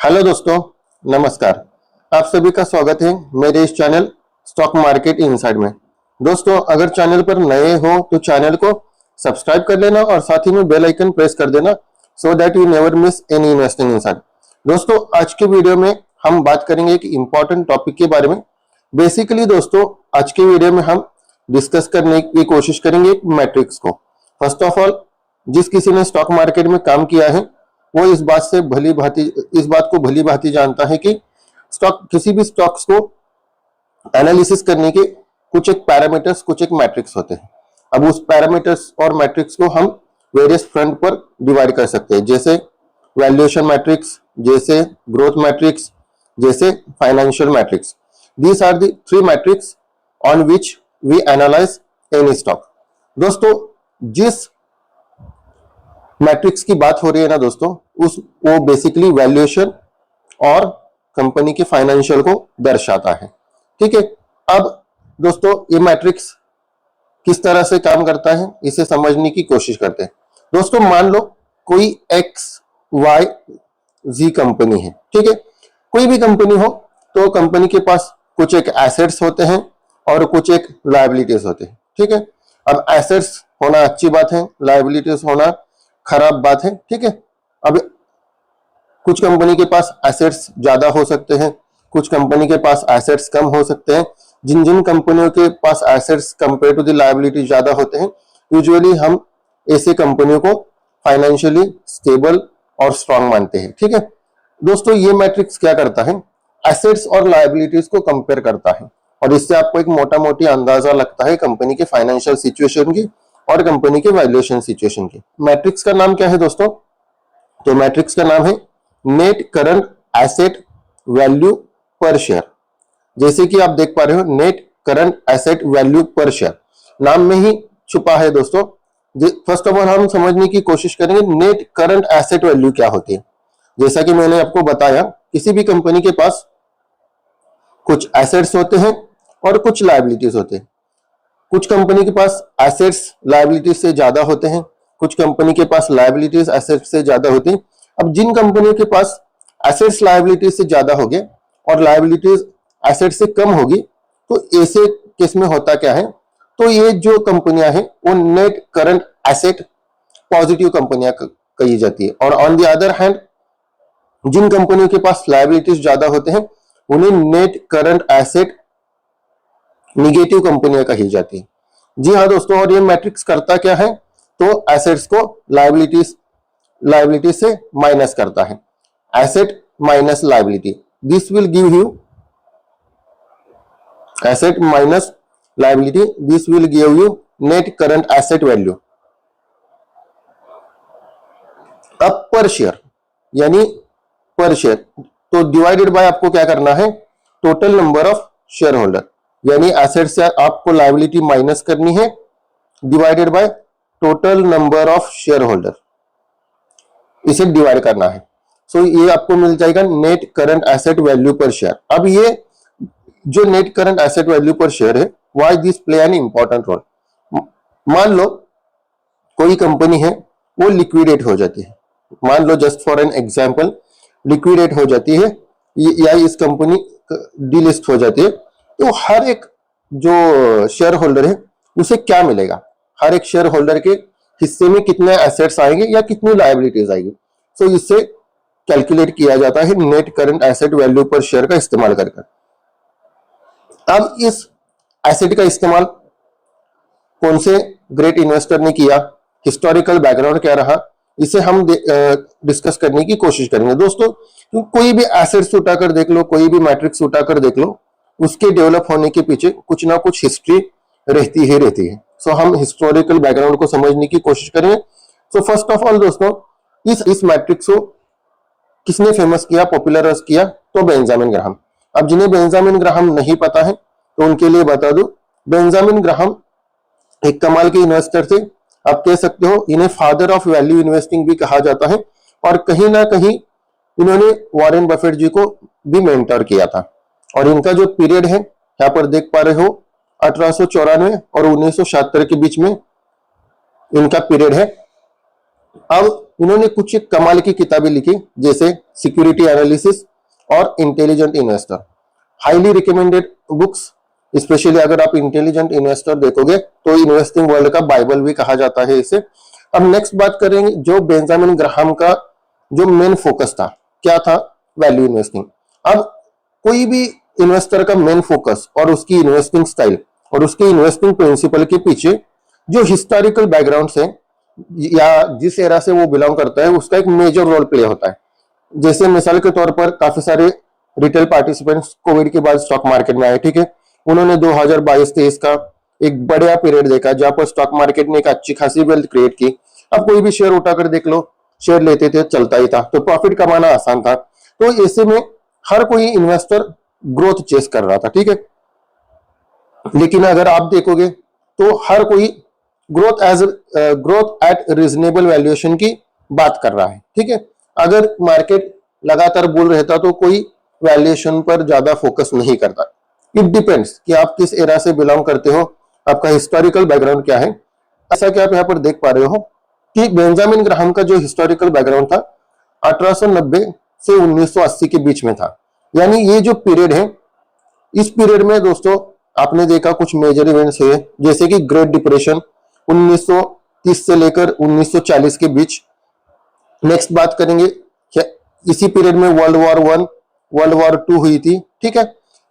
Hello दोस्तों, नमस्कार। आप सभी का स्वागत है मेरे इस चैनल स्टॉक मार्केट इनसाइड में। दोस्तों, अगर चैनल पर नए हो तो चैनल को सब्सक्राइब कर लेना और साथ ही में बेल आइकन प्रेस कर देना so that you never miss any investing inside. दोस्तों, आज के वीडियो में हम बात करेंगे एक इंपॉर्टेंट टॉपिक के बारे में। बेसिकली दोस्तों, आज के वीडियो में हम डिस्कस करने की कोशिश करेंगे एक मैट्रिक्स को। फर्स्ट ऑफ ऑल, जिस किसी ने स्टॉक मार्केट में काम किया है वो इस बात को भली भांति जानता है कि किसी भी स्टॉक्स को एनालिसिस करने के कुछ एक पैरामीटर्स, कुछ एक मैट्रिक्स होते हैं। अब उस पैरामीटर्स और मैट्रिक्स को हम वेरियस फ्रंट पर डिवाइड कर सकते हैं, जैसे वैल्यूएशन मैट्रिक्स, जैसे ग्रोथ मैट्रिक्स, जैसे financial matrix. These are the three matrix on which we analyse any stock. दोस्तों, जिस मैट्रिक्स की बात हो रही है ना दोस्तों, वो बेसिकली वैल्यूएशन और कंपनी के फाइनेंशियल को दर्शाता है। ठीक है। अब दोस्तों, ये मैट्रिक्स किस तरह से काम करता है इसे समझने की कोशिश करते हैं। दोस्तों, मान लो कोई XYZ कंपनी है। ठीक है। कोई भी कंपनी हो तो कंपनी के पास कुछ एक एसेट्स होते हैं और कुछ एक लायबिलिटीज होते हैं। ठीक है। अब एसेट्स होना अच्छी बात है, लायबिलिटीज होना खराब बात है। ठीक है। अब कुछ कंपनी के पास एसेट्स ज्यादा हो सकते हैं, कुछ कंपनी के पास एसेट्स कम हो सकते हैं। जिन जिन कंपनियों के पास assets compare to the liability ज्यादा होते हैं, यूजुअली हम ऐसे कंपनियों को फाइनेंशियली स्टेबल और स्ट्रांग मानते हैं। ठीक है। दोस्तों, ये मैट्रिक्स क्या करता है, एसेट्स और लायबिलिटीज को कंपेयर करता है और इससे आपको एक मोटा मोटी अंदाजा लगता है कंपनी के फाइनेंशियल सिचुएशन की और कंपनी के वैल्यूएशन सिचुएशन की। मैट्रिक्स का नाम क्या है दोस्तों? तो मैट्रिक्स का नाम है net current asset value per share. जैसे कि आप देख पा रहे हो, net current asset value per share नाम में ही छुपा है दोस्तों। फर्स्ट ऑफ ऑल हम समझने की कोशिश करेंगे नेट करंट एसेट वैल्यू क्या होती है। जैसा कि मैंने आपको बताया, किसी भी कंपनी के पास कुछ एसेट्स होते हैं और कुछ लायबिलिटीज होते हैं। कुछ कंपनी के पास एसेट्स लायबिलिटीज से ज्यादा होते हैं, कुछ कंपनी के पास लायबिलिटीज एसेट्स से ज्यादा होती हैं। अब जिन कंपनियों के पास एसेट्स लायबिलिटीज से ज्यादा हो गए और लायबिलिटीज एसेट्स से कम होगी, तो ऐसे केस में होता क्या है, तो ये जो कंपनियां हैं वो नेट करंट एसेट पॉजिटिव कंपनियां कही जाती है। और ऑन द अदर हैंड, जिन कंपनियों के पास लायबिलिटीज ज्यादा होते हैं उन्हें नेट करंट एसेट निगेटिव कंपनियां कही जाती है। जी हाँ दोस्तों, और ये मैट्रिक्स करता क्या है, तो एसेट्स को लायबिलिटी से माइनस करता है। Asset minus liability, this will give you asset minus liability, this will give you net current asset value. अब पर शेयर, यानी पर शेयर, तो डिवाइडेड बाय आपको क्या करना है, total number of share holder, यानी एसेट से आपको लायबिलिटी माइनस करनी है divided by total number of share holder, इसे डिवाइड करना है। सो ये आपको मिल जाएगा net current asset value per share. अब ये जो net current asset value per share है, why this play an important role. मान लो कोई कंपनी है वो लिक्विडेट हो जाती है, मान लो just for an example liquidate हो जाती है या इस कंपनी डीलिस्ट हो जाती है, तो हर एक जो शेयर होल्डर है उसे क्या मिलेगा, हर एक शेयर होल्डर के हिस्से में कितने एसेट्स आएंगे या कितनी लायबिलिटीज आएगी। सो इससे कैलकुलेट किया जाता है net current asset value per share का इस्तेमाल करके। अब इस एसेट का इस्तेमाल कौन से ग्रेट इन्वेस्टर ने किया, हिस्टोरिकल बैकग्राउंड क्या रहा, इसे हम डिस्कस करने की कोशिश करेंगे। दोस्तों, कोई भी एसेट्स उठाकर देख लो, कोई भी मैट्रिक्स उठाकर देख लो, उसके डेवलप होने के पीछे कुछ ना कुछ हिस्ट्री रहती है। सो हम हिस्टोरिकल बैकग्राउंड को समझने की कोशिश करेंगे। सो फर्स्ट ऑफ ऑल दोस्तों, इस मैट्रिक्स को किसने फेमस किया, पॉपुलराइज किया, तो बेंजामिन ग्राहम। अब जिन्हें बेंजामिन ग्राहम नहीं पता है तो उनके लिए बता दूं, बेंजामिन ग्राहम एक कमाल के इन्वेस्टर थे। आप कह सकते हो इन्हें फादर ऑफ वैल्यू इन्वेस्टिंग भी कहा जाता है और कहीं ना कहीं इन्होंने वॉरेन बफेट जी को भी मेंटर किया था। और इनका जो पीरियड है यहाँ पर देख पा रहे हो, 1894 और 1976 के बीच में इनका पीरियड है। अब इन्होंने कुछ एक कमाल की किताबें लिखी, जैसे सिक्योरिटी एनालिसिस और intelligent investor, highly recommended books. Specially अगर आप इंटेलिजेंट इन्वेस्टर देखोगे तो इन्वेस्टिंग वर्ल्ड का बाइबल भी कहा जाता है इसे। अब नेक्स्ट बात करेंगे, जो बेंजामिन ग्राहम का जो मेन फोकस था, क्या था? Value investing. अब कोई भी इन्वेस्टर का मेन फोकस और उसकी इन्वेस्टिंग स्टाइल और उसकी इन्वेस्टिंग प्रिंसिपल के पीछे जो हिस्टोरिकल बैकग्राउंड है या जिस एरा से वो बिलोंग करता है, उसका एक मेजर रोल प्ले होता है। जैसे मिसाल के तौर पर काफी सारे रिटेल पार्टिसिपेंट्स कोविड के बाद स्टॉक मार्केट में आए, ठीक है। उन्होंने 2022-23 का एक बढ़िया पीरियड देखा जहां पर स्टॉक मार्केट ने एक अच्छी खासी वेल्थ क्रिएट की। अब कोई भी शेयर उठाकर देख लो, शेयर लेते थे, चलता ही था, तो प्रॉफिट कमाना आसान था। तो ऐसे में हर कोई इन्वेस्टर ग्रोथ चेस कर रहा था, ठीक है। लेकिन अगर आप देखोगे तो हर कोई ग्रोथ एट रीजनेबल वैल्यूएशन की बात कर रहा है, ठीक है। अगर मार्केट लगातार बुल रहता तो कोई वैल्यूएशन पर ज्यादा फोकस नहीं करता। इट डिपेंड्स कि आप किस एरा से बिलोंग करते हो, आपका हिस्टोरिकल बैकग्राउंड क्या है। ऐसा कि आप यहाँ पर देख पा रहे हो कि बेंजामिन ग्राहम का जो हिस्टोरिकल बैकग्राउंड था 1890 से 1980 के बीच में था। यानी ये जो पीरियड है, इस पीरियड में दोस्तों आपने देखा कुछ मेजर इवेंट्स हुए, जैसे कि ग्रेट डिप्रेशन 1930 से लेकर 1940 के बीच। नेक्स्ट बात करेंगे, इसी पीरियड में वर्ल्ड वॉर 1, वर्ल्ड वॉर 2 हुई थी, ठीक है।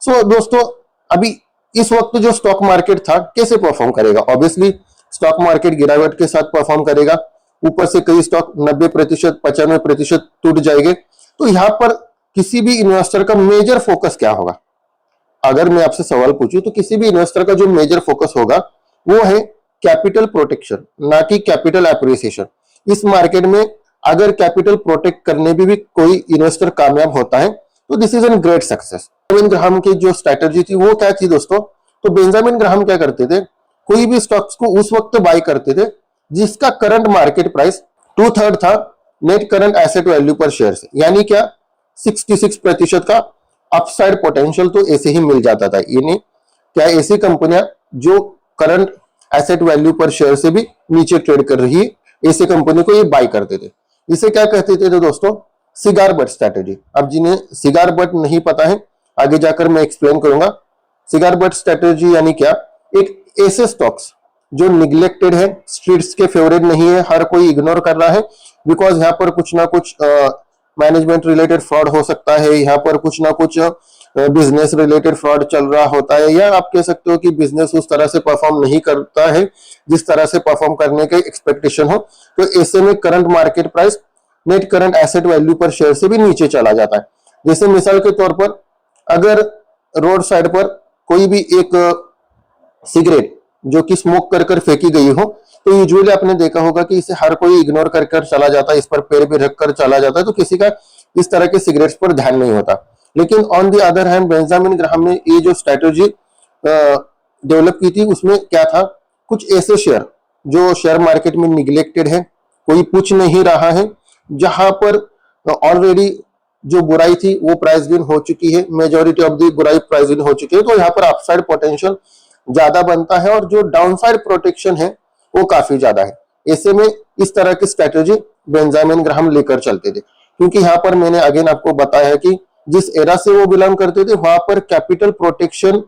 सो दोस्तों अभी इस वक्त जो स्टॉक मार्केट था कैसे परफॉर्म करेगा? ऑब्वियसली स्टॉक मार्केट गिरावट के साथ परफॉर्म करेगा, ऊपर से कई स्टॉक 90%, 95% टूट जाएंगे। तो यहाँ पर किसी भी इन्वेस्टर का मेजर फोकस क्या होगा? अगर मैं आपसे सवाल पूछूं तो किसी भी इन्वेस्टर का जो मेजर फोकस होगा वो है कैपिटल प्रोटेक्शन, ना कि कैपिटल एप्रिसिएशन। इस मार्केट में अगर कैपिटल प्रोटेक्ट करने में भी कोई इन्वेस्टर कामयाब होता है तो this is N great success. Benjamin Graham की जो स्ट्रेटजी थी वो क्या थी दोस्तों? तो बेंजामिन ग्राहम क्या करते थे, कोई भी स्टॉक्स को उस वक्त बाय करते थे जिसका करंट मार्केट प्राइस 2/3 था net current asset value per share से। यानी क्या, 66% का अपसाइड पोटेंशियल तो ऐसे ही मिल जाता था। यानी क्या, ऐसी कंपनियां जो current asset value per share से भी नीचे ट्रेड कर रही है, ऐसी कंपनी को ये बाय करते थे। इसे क्या कहते थे दोस्तों? Cigar but strategy. अब जिन्हें सिगार बट नहीं पता है, आगे जाकर मैं एक्सप्लेन करूंगा। सिगार बट स्ट्रेटेजी यानी क्या, एक ऐसे स्टॉक्स जो निग्लेक्टेड है, स्ट्रीट्स के फेवरेट नहीं है, हर कोई इग्नोर कर रहा है, बिकॉज यहाँ पर कुछ ना कुछ मैनेजमेंट रिलेटेड फ्रॉड हो सकता है, यहाँ पर कुछ ना कुछ बिजनेस रिलेटेड फ्रॉड चल रहा होता है, या आप कह सकते हो कि बिजनेस उस तरह से परफॉर्म नहीं करता है जिस तरह से परफॉर्म करने के एक्सपेक्टेशन हो। तो ऐसे में current market price net current asset value per share से भी नीचे चला जाता है। जैसे मिसाल के तौर पर अगर रोड साइड पर कोई भी एक सिगरेट जो कि स्मोक कर कर फेंकी गई हो, तो यूजुअली आपने देखा होगा कि इसे हर कोई इग्नोर कर कर चला जाता है, इस पर पैर भी रख कर चला जाता है, तो किसी का इस तरह के सिगरेट्स पर ध्यान नहीं होता। लेकिन on the other hand Benjamin Graham ने ये जो स्ट्रेटेजी डेवलप की थी उसमें क्या था, कुछ ऐसे शेयर जो शेयर मार्केट में निग्लेक्टेड है, कोई पूछ नहीं रहा है, जहां पर ऑलरेडी जो बुराई थी वो प्राइस विन हो चुकी है, मेजोरिटी ऑफ द बुराई प्राइस विन हो चुकी है, तो यहाँ पर अपसाइड पोटेंशियल ज्यादा बनता है और जो डाउनसाइड प्रोटेक्शन है वो काफी ज्यादा है। ऐसे में इस तरह की स्ट्रेटेजी बेंजामिन ग्राहम लेकर चलते थे, क्योंकि यहाँ पर मैंने अगेन आपको बताया है कि जिस एरा से वो बिलोंग करते थे वहां पर capital protection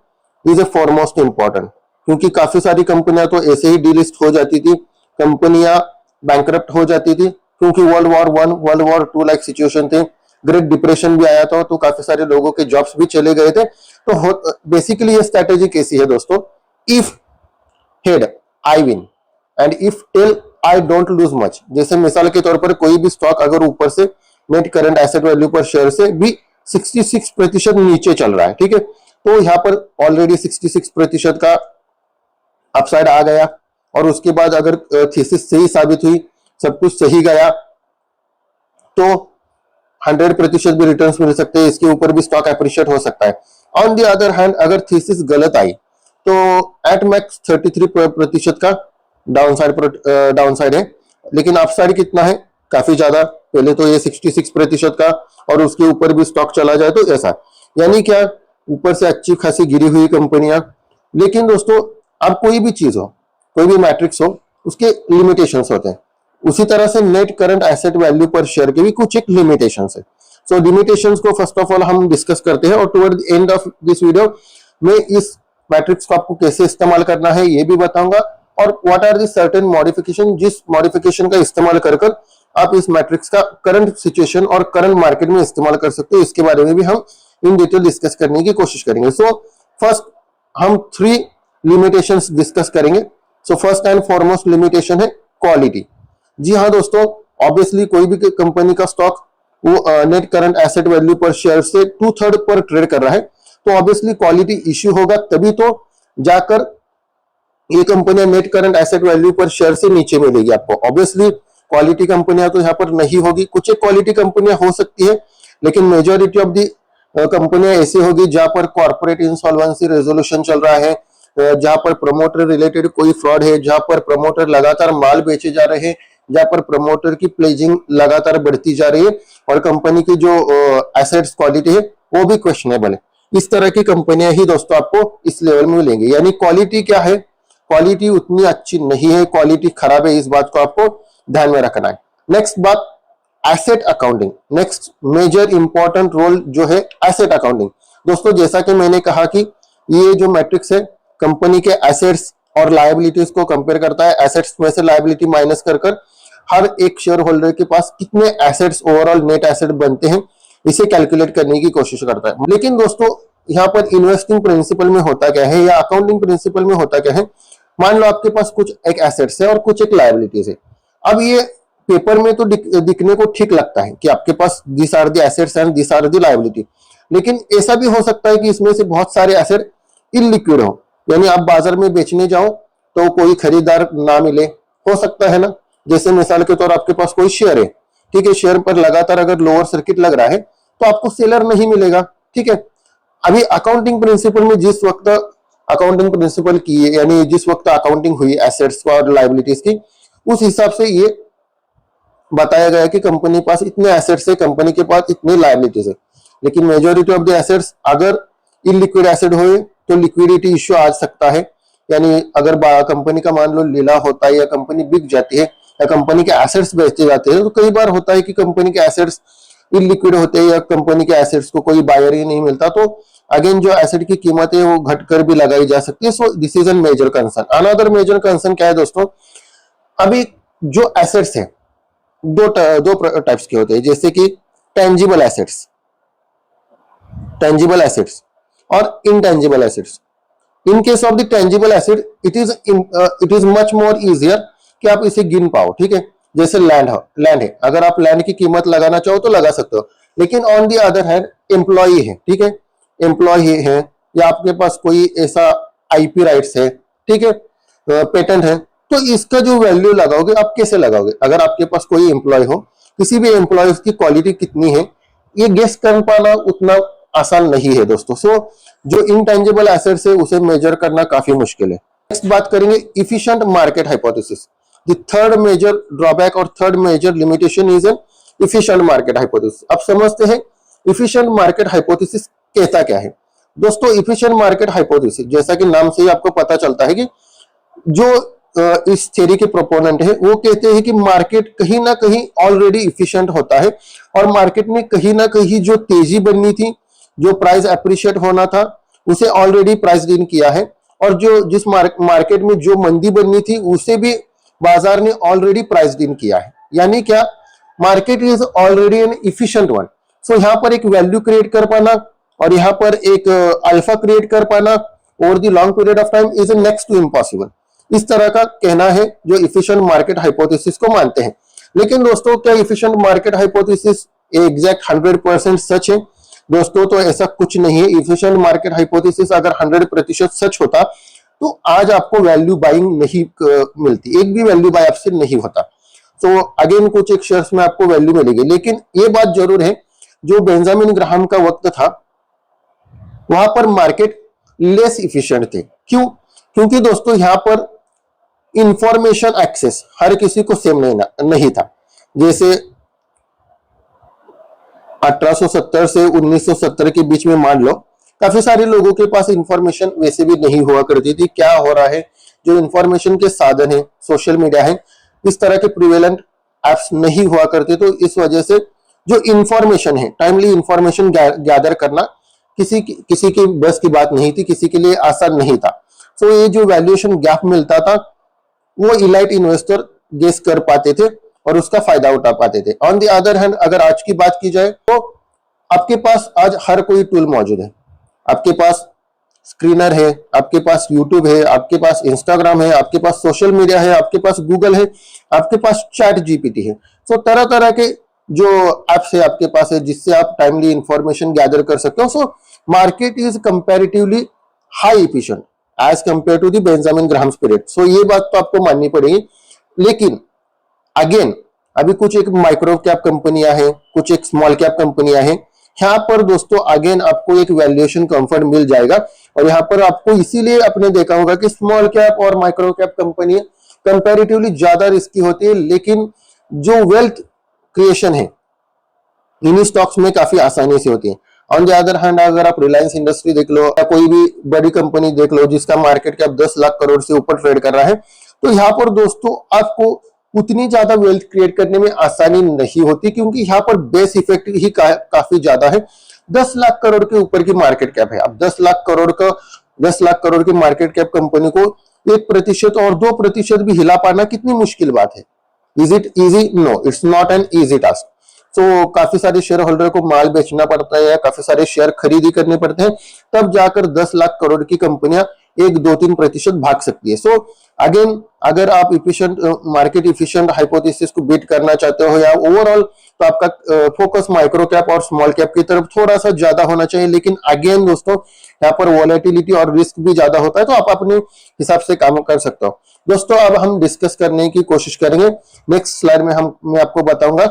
is a foremost important, क्योंकि काफी सारी कंपनियां तो ऐसे ही डीलिस्ट हो जाती थी, कंपनियां बैंकरप्ट हो जाती थी, क्योंकि world war 1, world war 2 like situation थे, ग्रेट डिप्रेशन भी आया था, तो काफी सारे लोगों के जॉब्स भी चले गए थे। तो बेसिकली ये स्ट्रेटेजी कैसी है दोस्तों? If head I win and if tail I don't lose much. जैसे मिसाल के तौर पर कोई भी स्टॉक अगर ऊपर से net current asset value per share से भी 66% नीचे चल रहा है, ठीक है, तो यहाँ पर ऑलरेडी 66% का अपसाइड आ गया, और उसके बाद अगर थीसिस सही साबित हुई, सब कुछ सही गया, तो 100% भी रिटर्न्स मिल सकते हैं, इसके ऊपर भी स्टॉक एप्रिशिएट हो सकता है। ऑन द अदर हैंड अगर थीसिस गलत आई तो एट मैक्स 33% का डाउनसाइड है, लेकिन अपसाइड कितना है? काफी ज्यादा। पहले तो ये 66% का, और उसके ऊपर भी स्टॉक चला जाए तो ऐसा, यानी क्या, ऊपर से अच्छी खासी गिरी हुई कंपनियां। लेकिन दोस्तों अब कोई भी चीज हो, कोई भी मैट्रिक्स हो, उसके लिमिटेशंस होते हैं। उसी तरह से net current asset value per share के भी कुछ एक लिमिटेशंस है। सो लिमिटेशंस को फर्स्ट ऑफ ऑल हम डिस्कस करते हैं और toward the end of this video में इस मैट्रिक्स को आपको कैसे इस्तेमाल करना है ये भी बताऊंगा, और what are the certain modification, जिस मॉडिफिकेशन का इस्तेमाल कर आप इस मैट्रिक्स का करंट सिचुएशन और करंट मार्केट में इस्तेमाल कर सकते हो, इसके बारे में भी हम इन डिटेल डिस्कस करने की कोशिश करेंगे। सो फर्स्ट हम 3 लिमिटेशंस डिस्कस करेंगे। So first and foremost limitation है क्वालिटी। जी हाँ दोस्तों, ऑब्वियसली कोई भी कंपनी का स्टॉक वो net current asset value per share से 2/3 पर ट्रेड कर रहा है, तो ऑब्वियसली क्वालिटी इश्यू होगा, तभी तो जाकर ये कंपनियां net current asset value per share से नीचे मिलेगी आपको। ऑब्वियसली क्वालिटी कंपनियां तो यहाँ पर नहीं होगी, कुछ एक क्वालिटी कंपनियां हो सकती है, लेकिन मेजोरिटी ऑफ दी कंपनियां ऐसी होगी जहां पर कॉर्पोरेट इंसॉल्वेंसी रेजोल्यूशन चल रहा है, जहां पर प्रमोटर रिलेटेड कोई फ्रॉड है, जहां पर प्रमोटर लगातार माल बेचे जा रहे हैं, जहां पर प्रमोटर की प्लेजिंग लगातार बढ़ती जा रही है और कंपनी की जो एसेट्स क्वालिटी है वो भी क्वेश्चनेबल है। इस तरह की कंपनियां ही दोस्तों आपको इस लेवल में मिलेंगी। यानी क्वालिटी क्या है, क्वालिटी उतनी अच्छी नहीं है, क्वालिटी खराब है, इस बात को आपको ध्यान में रखना है। नेक्स्ट बात, asset accounting. Next major important role जो है एसेट अकाउंटिंग। दोस्तों जैसा कि मैंने कहा कि ये जो मैट्रिक्स है कंपनी के एसेट्स और लायबिलिटीज को कंपेयर करता है, एसेट्स में से लायबिलिटी माइनस कर हर एक शेयर होल्डर के पास कितने एसेट्स ओवरऑल नेट एसेट बनते हैं इसे कैलकुलेट करने की कोशिश करता है। लेकिन दोस्तों यहाँ पर इन्वेस्टिंग प्रिंसिपल में होता क्या है या अकाउंटिंग प्रिंसिपल में होता क्या है, मान लो आपके पास कुछ एक एसेट्स है और कुछ एक लायबिलिटीज है। अब ये पेपर में तो दिखने को ठीक लगता है कि आपके पास this are the assets and this are the liability, लेकिन ऐसा भी हो सकता है कि इसमें से बहुत सारे एसेट इलिक्विड हो, यानी आप बाजार में बेचने जाओ तो कोई खरीदार ना मिले, हो सकता है ना। जैसे मिसाल के तौर आपके पास कोई शेयर है, ठीक है, शेयर पर लगातार अगर लोअर सर्किट लग रहा है तो आपको सेलर नहीं मिलेगा, ठीक है। अभी अकाउंटिंग प्रिंसिपल में जिस वक्त अकाउंटिंग प्रिंसिपल की यानी जिस वक्त अकाउंटिंग हुई एसेट्स और लायबिलिटीज की, उस हिसाब से ये बताया गया कि कंपनी के पास इतने एसेट्स है, कंपनी के पास इतने लायबिलिटीज है। लेकिन मेजोरिटी ऑफ द एसेट्स अगर इलिक्विड एसेट हुए तो लिक्विडिटी इश्यू आ सकता है, यानी अगर कंपनी का मान लो लीला होता है या कंपनी बिक जाती है या कंपनी के एसेट्स बेचे जाते हैं, तो कई बार होता है कि कंपनी के एसेट्स इलिक्विड होते हैं या कंपनी के एसेट्स को कोई बायर ही नहीं मिलता, तो अगेन जो एसेट की कीमत है वो घटकर भी लगाई जा सकती है। So this is an major concern. Another major concern क्या है दोस्तों, अभी जो एसेट्स है दो टाइप्स के होते हैं, जैसे कि टेंजिबल एसेट्स और intangible assets. In case of the tangible asset it is much more easier कि आप इसे गिन पाओ, ठीक है। जैसे लैंड है, अगर आप लैंड की कीमत लगाना चाहो तो लगा सकते हो, लेकिन on the other hand employ है, ठीक है, एम्प्लॉय है या आपके पास कोई ऐसा आईपी राइट्स है, ठीक है, पेटेंट है, तो इसका जो वैल्यू लगाओगे आप कैसे लगाओगे। अगर आपके पास कोई एम्प्लॉय हो, किसी भी एम्प्लॉय की क्वालिटी कितनी है ये गेस कर पाना उतना आसान नहीं है दोस्तों। सो जो इनटेंजिबल एसेट्स है उसे मेजर करना काफी मुश्किल है। नेक्स्ट बात करेंगे efficient market hypothesis. The third major drawback और third major limitation is an efficient market hypothesis. अब समझते हैं इफिशिएंट मार्केट हाइपोथेसिस कहता क्या है। दोस्तों इफिशिएंट मार्केट हाइपोथेसिस जैसा कि नाम से ही आपको पता चलता है कि जो इस थ्योरी के प्रोपोनेंट है वो कहते हैं कि मार्केट कहीं ना कहीं ऑलरेडी इफिशिएंट होता है और मार्केट में कहीं ना कहीं जो तेजी बननी थी, जो प्राइस अप्रिशिएट होना था, उसे ऑलरेडी प्राइस इन किया है, और जो जिस मार्केट में जो मंदी बननी थी उसे भी बाजार ने ऑलरेडी प्राइस इन किया है। यानी क्या, market is already an efficient one. So यहाँ पर एक वैल्यू क्रिएट कर पाना और यहाँ पर एक अल्फा क्रिएट कर पाना over the long period of time is next to impossible. इस तरह का कहना है जो इफिशिएंट मार्केट हाइपोथेसिस को मानते हैं। लेकिन दोस्तों क्या इफिशिएंट मार्केट हाइपोथेसिस एग्जैक्ट 100% सच है? दोस्तों तो ऐसा कुछ नहीं है। इफिशिएंट मार्केट हाइपोथेसिस अगर 100% सच होता तो आज आपको वैल्यू बाइंग नहीं मिलती, एक भी वैल्यू बाय आपसे नहीं होता। तो अगेन कुछ एक शेयर्स में आपको वैल्यू मिलेगी, लेकिन ये बात जरूर है जो बेंजामिन ग्राहम का वक्त था वहां पर मार्केट लेस इफिशिएंट थे। क्यों? क्योंकि दोस्तों यहां पर इंफॉर्मेशन एक्सेस हर किसी को सेम नहीं था। जैसे 1870 से 1970 के बीच में मान लो काफी सारे लोगों के पास इंफॉर्मेशन वैसे भी नहीं हुआ करती थी क्या हो रहा है। जो इंफॉर्मेशन के साधन है, सोशल मीडिया है, इस तरह के प्रिवेलेंट एप्स नहीं हुआ करते, तो इस वजह से जो इंफॉर्मेशन है, टाइमली इंफॉर्मेशन गैदर करना किसी की बस की बात नहीं थी, किसी के लिए आसान नहीं था। सो ये जो वैल्यूएशन गैप मिलता था वो इलाइट इन्वेस्टर गेस कर पाते थे और उसका फायदा उठा पाते थे। ऑन द अदर हैंड अगर आज की बात की जाए तो आपके पास आज हर कोई टूल मौजूद है। आपके पास स्क्रीनर है, आपके पास यूट्यूब है, आपके पास इंस्टाग्राम है, आपके पास सोशल मीडिया है, आपके पास गूगल है, आपके पास चैट जीपीटी है। सो तरह तरह के जो एप्स है आपके पास है जिससे आप टाइमली इंफॉर्मेशन गैदर कर सकते हो। So market is comparatively high efficient as compare to the Benjamin Graham's period. So ये बात तो आपको माननी पड़ेगी। लेकिन अगेन अभी कुछ एक माइक्रो कैप कंपनियां हैं, कुछ एक स्मॉल कैप कंपनियां हैं। यहाँ पर दोस्तों अगेन आपको एक वैल्यूएशन कंफर्ट मिल जाएगा और यहाँ पर आपको इसीलिए आपने देखा होगा कि स्मॉल कैप और माइक्रो कैप कंपनी कंपैरेटिवली ज्यादा रिस्की होती है, लेकिन जो वेल्थ क्रिएशन है इन्हीं स्टॉक्स में काफी आसानी से होती है। ऑन द अदर हैंड अगर आप रिलायंस इंडस्ट्री देख लो या कोई भी बड़ी कंपनी देख लो जिसका मार्केट कैप 10 लाख करोड़ से ऊपर ट्रेड कर रहा है, तो यहाँ पर दोस्तों आपको उतनी ज्यादा वेल्थ क्रिएट करने में आसानी नहीं होती, क्योंकि यहाँ पर बेस इफेक्ट ही काफी ज्यादा है। 10 लाख करोड़ के ऊपर की मार्केट कैप है। अब 10 लाख करोड़ की मार्केट कैप कंपनी को 1% और 2% भी हिला पाना कितनी मुश्किल बात है। Is it easy? No, it's not an easy task. तो काफी सारे शेयर होल्डर को माल बेचना पड़ता है, काफी सारे शेयर खरीदी करने पड़ते हैं, तब जाकर 10 लाख करोड़ की कंपनियां 1-2-3% भाग सकती है। सो अगेन अगर आप इफिशिएंट मार्केट इफिशिएंट हाइपोथेसिस को बीट करना चाहते हो या ओवरऑल, तो आपका फोकस माइक्रो कैप और स्मॉल कैप की तरफ थोड़ा सा ज्यादा होना चाहिए। लेकिन अगेन दोस्तों यहाँ पर वॉलेटिलिटी और रिस्क भी ज्यादा होता है, तो आप अपने हिसाब से काम कर सकते हो। दोस्तों अब हम डिस्कस करने की कोशिश करेंगे। नेक्स्ट स्लाइड में मैं आपको बताऊंगा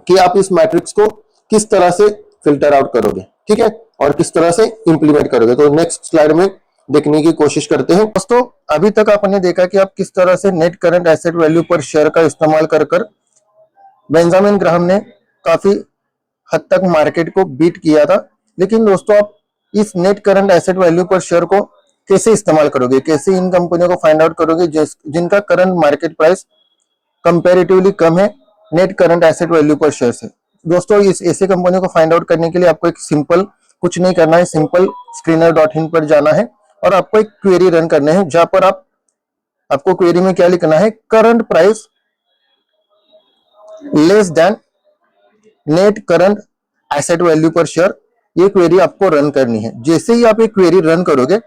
कि आप इस मैट्रिक्स को किस तरह से फिल्टर आउट करोगे, ठीक है, और किस तरह से इंप्लीमेंट करोगे। तो नेक्स्ट स्लाइड में देखने की कोशिश करते हैं। दोस्तों अभी तक आपने देखा कि आप किस तरह से net current asset value per share का इस्तेमाल कर बेंजामिन ग्राहम ने काफी हद तक मार्केट को बीट किया था। लेकिन दोस्तों आप इस net current asset value per share को कैसे इस्तेमाल करोगे, कैसे इन कंपनियों को फाइंड आउट करोगे जिनका करंट मार्केट प्राइस कंपेरेटिवली कम है net current asset value per share से। दोस्तों इस ऐसे कंपनियों को फाइंड आउट करने के लिए आपको एक सिंपल कुछ नहीं करना है, सिंपल screener.in पर जाना है और आपको एक क्वेरी रन करना है, जहां पर आपको क्वेरी में क्या लिखना है, current price less than net current asset value per share. ये क्वेरी आपको रन करनी है। जैसे ही आप ये क्वेरी रन करोगे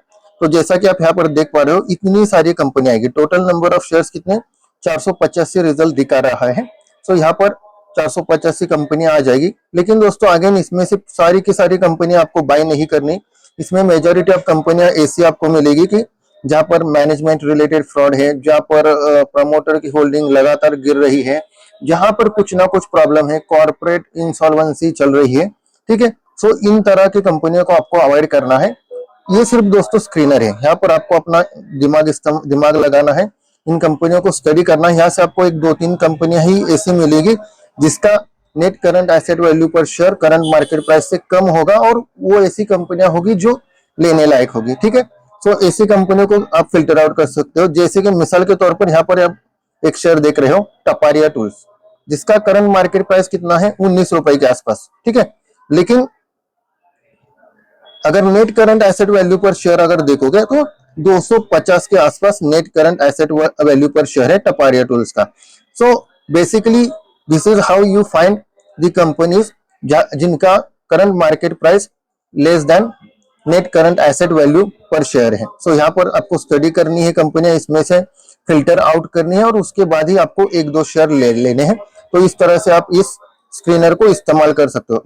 तो जैसा कि आप यहाँ पर देख पा रहे हो इतनी सारी कंपनी आएगी। टोटल नंबर ऑफ शेयर्स कितने 485 रिजल्ट दिखा रहा है। तो यहाँ पर 485 कंपनियां आ जाएगी। लेकिन दोस्तों अगेन इसमें से सारी की सारी कंपनियां आपको बाय नहीं करनी। इसमें मेजॉरिटी ऑफ कंपनियां ऐसी आपको मिलेगी कि जहां पर मैनेजमेंट रिलेटेड फ्रॉड है, जहां पर प्रमोटर की होल्डिंग लगातार गिर रही है, जहां पर कुछ ना कुछ प्रॉब्लम है, कॉर्पोरेट इंसॉल्वेंसी चल रही है, ठीक है। सो इन तरह की कंपनियों को आपको अवॉइड करना है। ये सिर्फ दोस्तों स्क्रीनर है, यहाँ पर आपको अपना दिमाग लगाना है, इन कंपनियों को स्टडी करना है। यहाँ से आपको 1-2-3 कंपनियां ही ऐसी मिलेगी जिसका net current asset value per share current market price से कम होगा और वो ऐसी कंपनियां होगी जो लेने लायक होगी, ठीक है। सो ऐसी कंपनियों को आप फिल्टर आउट कर सकते हो। जैसे कि मिसाल के तौर पर यहाँ पर आप एक शेयर देख रहे हो टपारिया टूल्स, जिसका करंट मार्केट प्राइस कितना है 19 रुपए के आसपास, ठीक है। लेकिन अगर net current asset value per share अगर देखोगे तो 250 के आसपास net current asset value per share है टपारिया टूल्स का। So basically this is how you find the companies जिनका current market price less than net current asset value per share है। So यहाँ पर आपको स्टडी करनी है कंपनियां, इसमें से फिल्टर आउट करनी है और उसके बाद ही आपको 1-2 शेयर लेने हैं। तो इस तरह से आप इस स्क्रीनर को इस्तेमाल कर सकते हो।